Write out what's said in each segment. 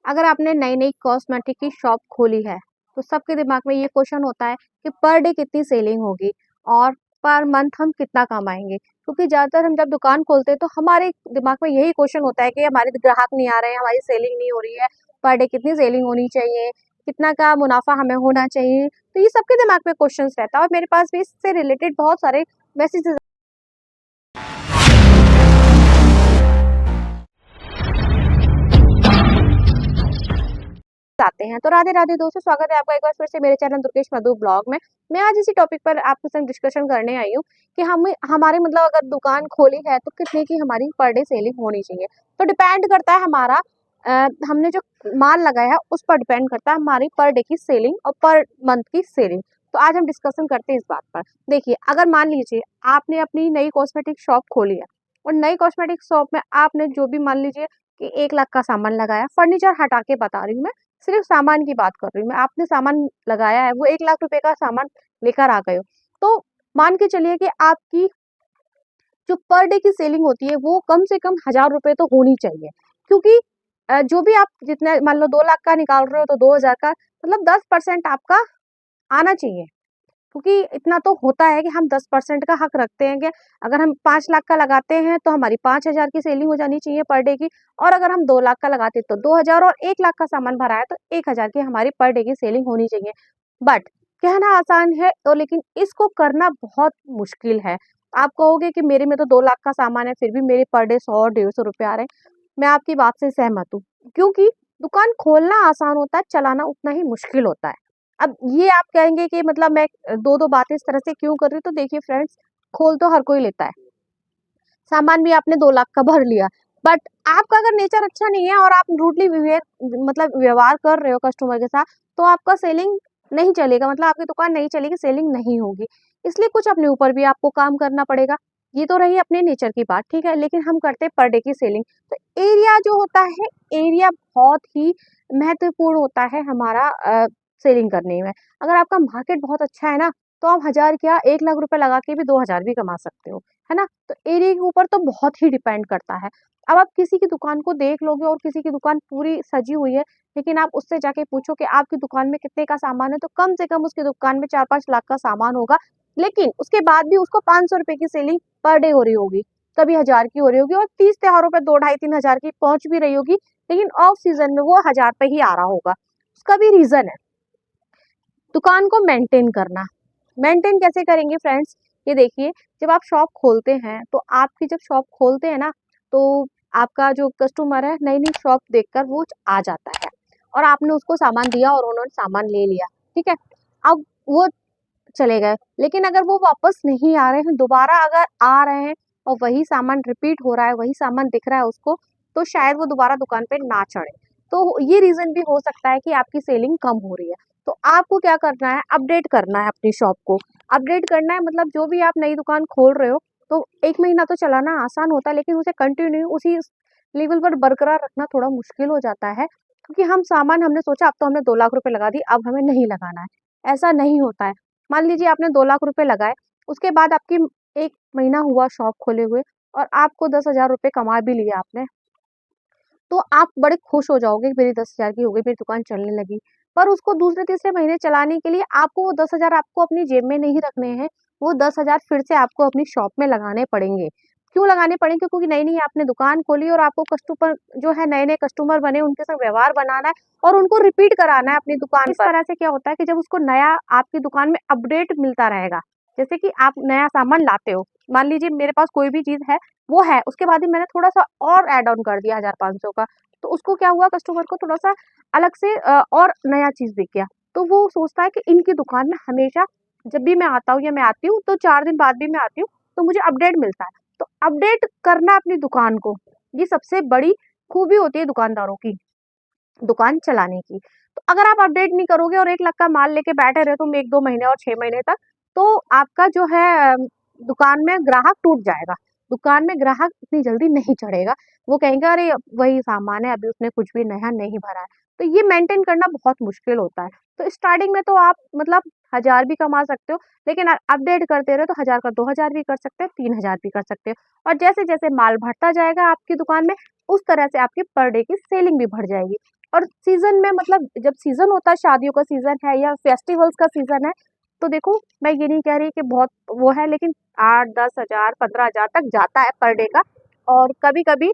अगर आपने नई नई कॉस्मेटिक की शॉप खोली है तो सबके दिमाग में ये क्वेश्चन होता है कि पर डे कितनी सेलिंग होगी और पर मंथ हम कितना कमाएंगे। क्योंकि ज्यादातर हम जब दुकान खोलते हैं तो हमारे दिमाग में यही क्वेश्चन होता है कि हमारे ग्राहक नहीं आ रहे हैं, हमारी सेलिंग नहीं हो रही है, पर डे कितनी सेलिंग होनी चाहिए, कितना का मुनाफा हमें होना चाहिए। तो ये सबके दिमाग में क्वेश्चन रहता है और मेरे पास भी इससे रिलेटेड बहुत सारे मैसेजेस आते हैं। तो राधे राधे दोस्तों, स्वागत है आपका एक बार फिर से मेरे चैनल दुर्गेश मधु ब्लॉग में। मैं आज इसी टॉपिक पर आपके संग डिस्कशन करने आई हूँ कि हम हमारे मतलब अगर दुकान खोली है तो कितने की हमारी पर डे सेलिंग होनी चाहिए। तो डिपेंड करता है हमारा हमने जो माल लगाया है उस पर डिपेंड करता है हमारी पर डे की सेलिंग और पर मंथ की सेलिंग। तो आज हम डिस्कशन करते हैं इस बात पर। देखिए, अगर मान लीजिए आपने अपनी नई कॉस्मेटिक शॉप खोली है और नई कॉस्मेटिक शॉप में आपने जो भी मान लीजिए कि 1 लाख का सामान लगाया, फर्नीचर हटा के बता रही हूँ मैं, सिर्फ सामान की बात कर रही हूँ मैं। आपने सामान लगाया है, वो 1 लाख रुपए का सामान लेकर आ गए हो, तो मान के चलिए कि आपकी जो पर डे की सेलिंग होती है वो कम से कम 1000 रुपए तो होनी चाहिए। क्योंकि जो भी आप जितने मान लो 2 लाख का निकाल रहे हो तो 2000 का मतलब 10% आपका आना चाहिए। क्योंकि इतना तो होता है कि हम 10% का हक रखते हैं कि अगर हम 5 लाख का लगाते हैं तो हमारी 5000 की सेलिंग हो जानी चाहिए पर डे की, और अगर हम 2 लाख का लगाते हैं तो 2000, और 1 लाख का सामान भरा है तो 1000 की हमारी पर डे की सेलिंग होनी चाहिए। बट कहना आसान है तो लेकिन इसको करना बहुत मुश्किल है। आप कहोगे कि मेरे में तो 2 लाख का सामान है फिर भी मेरे पर डे 100 150 रुपये आ रहे हैं। मैं आपकी बात से सहमत हूँ, क्योंकि दुकान खोलना आसान होता है, चलाना उतना ही मुश्किल होता है। अब ये आप कहेंगे कि मतलब मैं दो दो बातें इस तरह से क्यों कर रही हूँ, तो देखिए फ्रेंड्स, खोल तो हर कोई लेता है, सामान भी आपने 2 लाख का भर लिया, बट आपका अगर नेचर अच्छा नहीं है और आप रूडली बिहेव मतलब व्यवहार कर रहे हो कस्टमर के साथ, तो आपका सेलिंग नहीं चलेगा, मतलब आपकी दुकान नहीं चलेगी, सेलिंग नहीं होगी। इसलिए कुछ अपने ऊपर भी आपको काम करना पड़ेगा। ये तो रही अपने नेचर की बात, ठीक है, लेकिन हम करते हैं पर डे की सेलिंग। तो एरिया जो होता है, एरिया बहुत ही महत्वपूर्ण होता है हमारा सेलिंग करने में। अगर आपका मार्केट बहुत अच्छा है ना, तो आप 1000 क्या 1 लाख रुपए लगा के भी 2000 भी कमा सकते हो, है ना। तो एरिया के ऊपर तो बहुत ही डिपेंड करता है। अब आप किसी की दुकान को देख लोगे और किसी की दुकान पूरी सजी हुई है, लेकिन आप उससे जाके पूछो कि आपकी दुकान में कितने का सामान है, तो कम से कम उसकी दुकान में 4-5 लाख का सामान होगा। लेकिन उसके बाद भी उसको 500 रुपए की सेलिंग पर डे हो रही होगी, कभी 1000 की हो रही होगी, और 30 त्योहारों पे 2 ढाई 3 हजार की पहुंच भी रही होगी, लेकिन ऑफ सीजन में वो 1000 पे ही आ रहा होगा। उसका भी रीजन है दुकान को मेंटेन करना। मेंटेन कैसे करेंगे फ्रेंड्स, ये देखिए, जब आप शॉप खोलते हैं तो आपकी जब शॉप खोलते हैं ना, तो आपका जो कस्टमर है नई नई शॉप देखकर वो आ जाता है और आपने उसको सामान दिया और उन्होंने सामान ले लिया, ठीक है। अब वो चले गए, लेकिन अगर वो वापस नहीं आ रहे हैं, दोबारा अगर आ रहे हैं और वही सामान रिपीट हो रहा है, वही सामान दिख रहा है उसको, तो शायद वो दोबारा दुकान पे ना चढ़े। तो ये रीजन भी हो सकता है कि आपकी सेलिंग कम हो रही है। तो आपको क्या करना है, अपडेट करना है अपनी शॉप को। अपडेट करना है मतलब जो भी आप नई दुकान खोल रहे हो, तो 1 महीना तो चलाना आसान होता है, लेकिन उसे कंटिन्यू उसी लेवल पर बरकरार रखना थोड़ा मुश्किल हो जाता है। क्योंकि हम सामान हमने सोचा अब तो हमने 2 लाख रुपए लगा दी, अब हमें नहीं लगाना है, ऐसा नहीं होता है। मान लीजिए आपने 2 लाख रुपए लगाए, उसके बाद आपकी 1 महीना हुआ शॉप खोले हुए और आपको 10,000 रुपए कमा भी लिए आपने, तो आप बड़े खुश हो जाओगे कि मेरी 10,000 की हो गई, मेरी दुकान चलने लगी। पर उसको दूसरे तीसरे महीने चलाने के लिए आपको वो 10,000 आपको अपनी जेब में नहीं रखने हैं, वो 10,000 फिर से आपको अपनी शॉप में लगाने पड़ेंगे। क्यों लगाने पड़ेंगे? क्योंकि नई नई आपने दुकान खोली और आपको कस्टमर जो है, नए नए कस्टमर बने, उनके साथ व्यवहार बनाना है और उनको रिपीट कराना है अपनी दुकान पर। इस तरह से क्या होता है कि जब उसको नया आपकी दुकान में अपडेट मिलता रहेगा, जैसे कि आप नया सामान लाते हो, मान लीजिए मेरे पास कोई भी चीज है, वो है, उसके बाद ही मैंने थोड़ा सा और ऐड ऑन कर दिया 1000-500 का, तो उसको क्या हुआ, कस्टमर को थोड़ा सा अलग से और नया चीज दिख गया, तो वो सोचता है कि इनकी दुकान में हमेशा जब भी मैं आता हूँ या मैं आती हूँ तो 4 दिन बाद भी मैं आती हूँ, तो मुझे अपडेट मिलता है। तो अपडेट करना अपनी दुकान को, ये सबसे बड़ी खूबी होती है दुकानदारों की, दुकान चलाने की। तो अगर आप अपडेट नहीं करोगे और 1 लाख का माल लेके बैठे रहे तुम 1-2 महीने और 6 महीने तक, तो आपका जो है दुकान में ग्राहक टूट जाएगा। दुकान में ग्राहक इतनी जल्दी नहीं चढ़ेगा, वो कहेंगे अरे वही सामान है, अभी उसने कुछ भी नया नहीं भरा है। तो ये मेंटेन करना बहुत मुश्किल होता है। तो स्टार्टिंग में तो आप मतलब 1000 भी कमा सकते हो, लेकिन अपडेट करते रहे तो 1000 का 2000 भी कर सकते हो, 3000 भी कर सकते हो, और जैसे जैसे माल बढ़ता जाएगा आपकी दुकान में, उस तरह से आपकी पर डे की सेलिंग भी बढ़ जाएगी। और सीजन में मतलब जब सीजन होता है, शादियों का सीजन है या फेस्टिवल्स का सीजन है, तो देखो मैं ये नहीं कह रही कि बहुत वो है, लेकिन 8-10 हज़ार 15 हज़ार तक जाता है पर डे का। और कभी कभी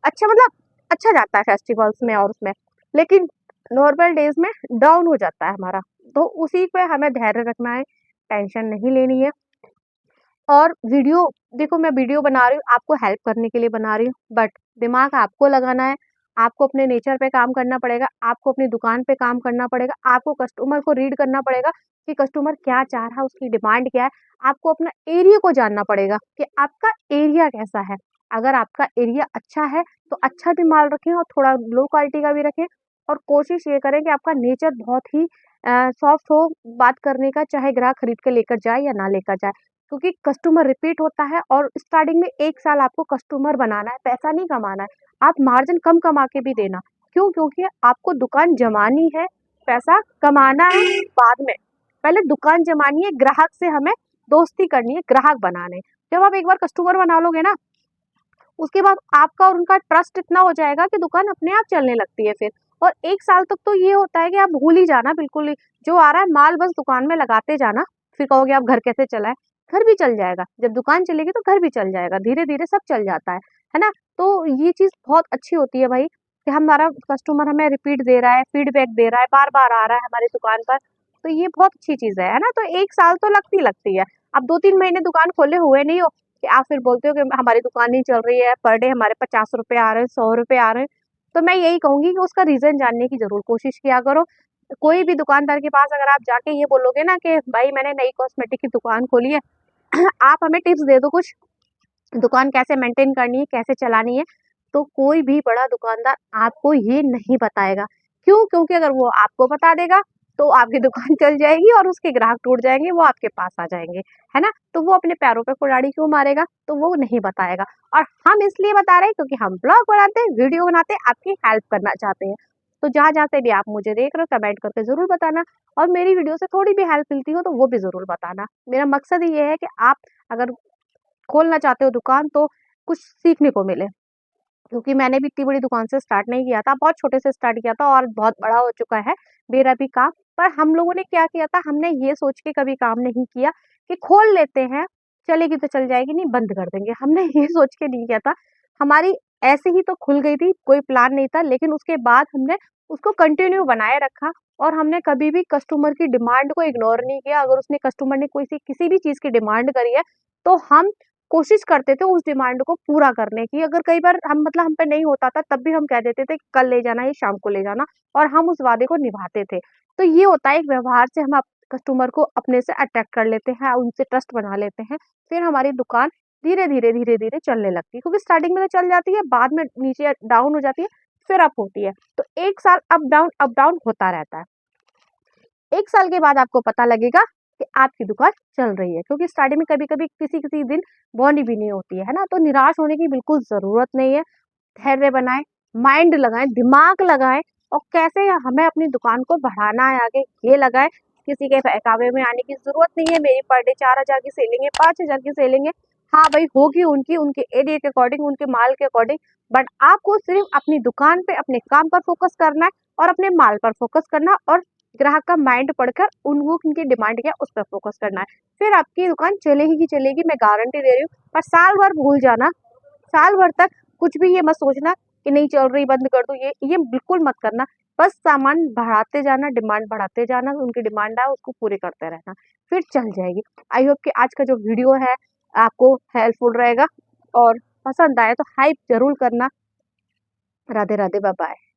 अच्छा मतलब अच्छा जाता है फेस्टिवल्स में और उसमें, लेकिन नॉर्मल डेज में डाउन हो जाता है हमारा। तो उसी पे हमें धैर्य रखना है, टेंशन नहीं लेनी है। और वीडियो देखो, मैं वीडियो बना रही हूँ आपको हेल्प करने के लिए बना रही हूँ, बट दिमाग आपको लगाना है। आपको अपने नेचर पे काम करना पड़ेगा, आपको अपनी दुकान पे काम करना पड़ेगा, आपको कस्टमर को रीड करना पड़ेगा कि कस्टमर क्या चाह रहा है, उसकी डिमांड क्या है। आपको अपना एरिया को जानना पड़ेगा कि आपका एरिया कैसा है। अगर आपका एरिया अच्छा है तो अच्छा भी माल रखें और थोड़ा लो क्वालिटी का भी रखें। और कोशिश ये करें कि आपका नेचर बहुत ही सॉफ्ट हो बात करने का, चाहे ग्राहक खरीद के लेकर जाए या ना लेकर जाए। क्योंकि कस्टमर रिपीट होता है और स्टार्टिंग में 1 साल आपको कस्टमर बनाना है, पैसा नहीं कमाना है। आप मार्जिन कम कमा के भी देना। क्यों? क्योंकि आपको दुकान जमानी है, पैसा कमाना है बाद में। पहले दुकान जमानी है, ग्राहक से हमें दोस्ती करनी है, ग्राहक बनाने हैं। जब आप एक बार कस्टमर बना लोगे ना, उसके बाद आपका और उनका ट्रस्ट इतना हो जाएगा कि दुकान अपने आप चलने लगती है फिर। और 1 साल तक तो ये होता है कि आप भूल ही जाना बिल्कुल ही, जो आ रहा है माल बस दुकान में लगाते जाना। फिर कहोगे आप घर कैसे चलाएँ? घर भी चल जाएगा, जब दुकान चलेगी तो घर भी चल जाएगा, धीरे-धीरे सब चल जाता है ना? तो ये चीज़ बहुत अच्छी होती है भाई, कि हमारा कस्टमर हमें रिपीट दे रहा है, फीडबैक दे रहा है, बार-बार आ रहा है हमारी दुकान पर, तो ये बहुत अच्छी चीज़ है ना? तो 1 साल तो लगती है। अब 2-3 महीने दुकान खोले हुए नहीं हो कि आप फिर बोलते हो कि हमारी दुकान नहीं चल रही है, पर डे हमारे ₹50 आ रहे हैं, ₹100 आ रहे हैं। तो मैं यही कहूँगी कि उसका रीज़न जानने की ज़रूर कोशिश किया करो। कोई भी दुकानदार के पास अगर आप जाके ये बोलोगे ना कि भाई मैंने नई कॉस्मेटिक की दुकान खोली है, आप हमें टिप्स दे दो कुछ, दुकान कैसे मेंटेन करनी है, कैसे चलानी है, तो कोई भी बड़ा दुकानदार आपको ये नहीं बताएगा। क्यों? क्योंकि अगर वो आपको बता देगा, तो आपकी दुकान चल जाएगी और उसके ग्राहक टूट जाएँगे, वो आपके पास आ जाएँगे, है ना? तो वो अपने पैरों पे कुल्हाड़ी क्यों मारेगा? तो वो नहीं बताएगा। और हम इसलिए बता रहे हैं क्योंकि हम ब्लॉग बनाते हैं, वीडियो बनाते हैं, आपकी हेल्प करना चाहते हैं। तो जहाँ-जहाँ से भी आप मुझे देख रहे हो कमेंट करके ज़रूर बताना, और मेरी वीडियो से थोड़ी भी हेल्प मिलती हो तो वो भी ज़रूर बताना। मेरा मकसद ही ये है कि आप अगर खोलना चाहते हो दुकान तो कुछ सीखने को मिले। क्योंकि मैंने भी इतनी बड़ी दुकान से स्टार्ट नहीं किया था, बहुत छोटे से स्टार्ट किया था और बहुत बड़ा हो चुका है मेरा भी काम। पर हम लोगों ने क्या किया था, हमने ये सोच के कभी काम नहीं किया कि खोल लेते हैं, चलेगी तो चल जाएगी, नहीं बंद कर देंगे। हमने ये सोच के नहीं किया था। हमारी ऐसे ही तो खुल गई थी, कोई प्लान नहीं था, लेकिन उसके बाद हमने उसको कंटिन्यू बनाए रखा। और हमने कभी भी कस्टमर की डिमांड को इग्नोर नहीं किया। अगर उसने कस्टमर ने कोई सी किसी भी चीज़ की डिमांड करी है, तो हम कोशिश करते थे उस डिमांड को पूरा करने की। अगर कई बार हम मतलब हम पे नहीं होता था, तब भी हम कह देते थे कि कल ले जाना या शाम को ले जाना, और हम उस वादे को निभाते थे। तो ये होता है एक व्यवहार से हम कस्टमर को अपने से अट्रैक्ट कर लेते हैं, उनसे ट्रस्ट बना लेते हैं। फिर हमारी दुकान धीरे-धीरे, धीरे-धीरे चलने लगती है, क्योंकि स्टार्टिंग में तो चल जाती है, बाद में नीचे डाउन हो जाती है, फिर अप होती है। तो 1 साल अप डाउन होता रहता है। 1 साल के बाद आपको पता लगेगा कि आपकी दुकान चल रही है, क्योंकि स्टार्टिंग में कभी-कभी किसी-किसी दिन बॉन्ड भी नहीं होती है ना? तो निराश होने की बिल्कुल ज़रूरत नहीं है। धैर्य बनाएँ, माइंड लगाएँ, दिमाग लगाएँ, और कैसे हमें अपनी दुकान को बढ़ाना है आगे, ये लगाएँ। किसी के बहकावे में आने की ज़रूरत नहीं है। मेरी पर डे 4,000 की सेलिंग है, 5,000 की सेलिंग है। हाँ भाई, होगी उनकी, उनके एरिया के अकॉर्डिंग, उनके माल के अकॉर्डिंग, बट आपको सिर्फ़ अपनी दुकान पे, अपने काम पर फ़ोकस करना है और अपने माल पर फ़ोकस करना है, और ग्राहक का माइंड पढ़कर उनको उनकी डिमांड क्या है उस पर फ़ोकस करना है। फिर आपकी दुकान चलेगी ही चलेगी, मैं गारंटी दे रही हूँ। पर साल भर भूल जाना, साल भर तक कुछ भी ये मत सोचना कि नहीं चल रही बंद कर दूँ, ये बिल्कुल मत करना। बस सामान बढ़ाते जाना, डिमांड बढ़ाते जाना, उनकी डिमांड है उसको पूरी करते रहना, फिर चल जाएगी। आई होप कि आज का जो वीडियो है आपको हेल्पफुल रहेगा, और पसंद आए तो हाइप ज़रूर करना। Radhe Radhe, bye bye.